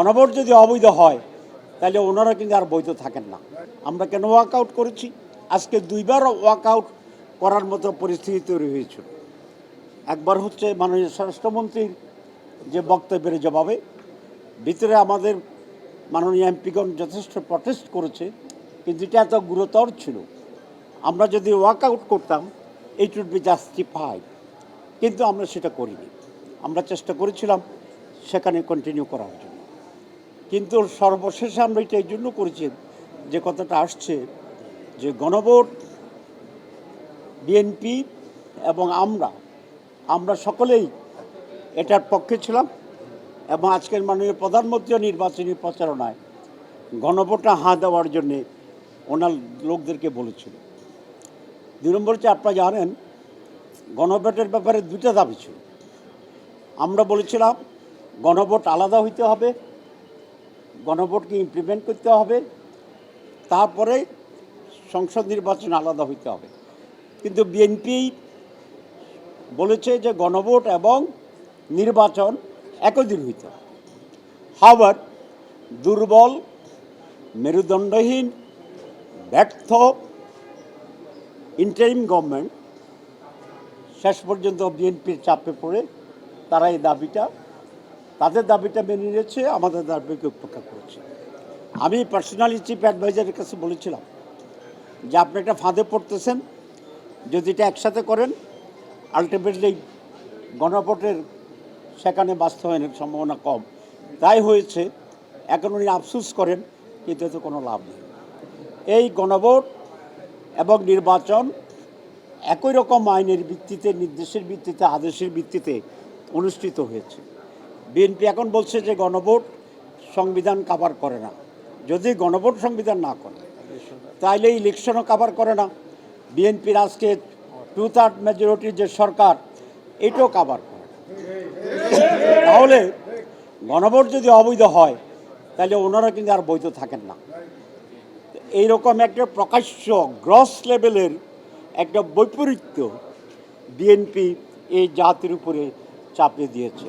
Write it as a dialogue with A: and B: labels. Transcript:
A: গণভোট যদি অবৈধ হয় তাহলে ওনারা কিন্তু আর বৈধ থাকেন না। আমরা কেন ওয়াকআউট করেছি? আজকে দুইবার ওয়াকআউট করার মতো পরিস্থিতি তৈরি হয়েছিল। একবার হচ্ছে মাননীয় স্বরাষ্ট্রমন্ত্রীর যে বক্তব্যের জবাবে ভিতরে আমাদের মাননীয় এমপিগণ যথেষ্ট প্রটেস্ট করেছে, কিন্তু এটা এত গুরুতর ছিল, আমরা যদি ওয়াকআউট করতাম ইট উড বি জাস্টিফাইড, কিন্তু আমরা সেটা করিনি। আমরা চেষ্টা করেছিলাম সেখানে কন্টিনিউ করার জন্য, কিন্তু সর্বশেষে আমরা এটা এই জন্য করেছি যে কথাটা আসছে যে গণভোট বিএনপি এবং আমরা সকলেই এটার পক্ষে ছিলাম এবং আজকের মাননীয় প্রধানমন্ত্রীও নির্বাচনী প্রচারণায় গণভোটে হাঁ দেওয়ার জন্যে ওনার লোকদেরকে বলেছিল। 2 নম্বর হচ্ছে, আপনারা জানেন গণভোটের ব্যাপারে 2টা দাবি ছিল। আমরা বলেছিলাম গণভোট আলাদা হইতে হবে, গণভোটকে ইমপ্লিমেন্ট করতে হবে, তারপরে সংসদ নির্বাচন আলাদা হইতে হবে। কিন্তু বিএনপি বলেছে যে গণভোট এবং নির্বাচন একই দিন হইতে হবে। হাওয়ার দুর্বল, মেরুদণ্ডহীন, ব্যর্থ ইন্টারিম গভর্নমেন্ট শেষ পর্যন্ত বিএনপির চাপে পড়ে তারা এই তাদের দাবিটা মেনে নিয়েছে, আমাদের দাবিকে উপেক্ষা করেছে। আমি পার্সোনালি চিফ অ্যাডভাইজারের কাছে বলেছিলাম যে আপনি একটা ফাঁদে পড়তেছেন, যদি এটা একসাথে করেন আলটিমেটলি গণভোটের সেখানে বাস্তবায়নের সম্ভাবনা কম। তাই হয়েছে, এখন উনি আফসোস করেন, কিন্তু এতে কোনো লাভ নেই। এই গণভোট এবং নির্বাচন একই রকম আইনের ভিত্তিতে, নির্দেশের ভিত্তিতে, আদেশের ভিত্তিতে অনুষ্ঠিত হয়েছে। বিএনপি এখন বলছে যে গণভোট সংবিধান কাভার করে না। যদি গণভোট সংবিধান না করে তাইলে ইলেকশনও কাভার করে না। বিএনপির আজকে 2/3 মেজরিটির যে সরকার, এটাও কাভার করে না। তাহলে গণভোট যদি অবৈধ হয় তাহলে ওনারা কিন্তু আর বৈধ থাকেন না। এইরকম একটা প্রকাশ্য গ্রস লেভেলের একটা বৈপরীত্য বিএনপি এই জাতির উপরে চাপিয়ে দিয়েছে।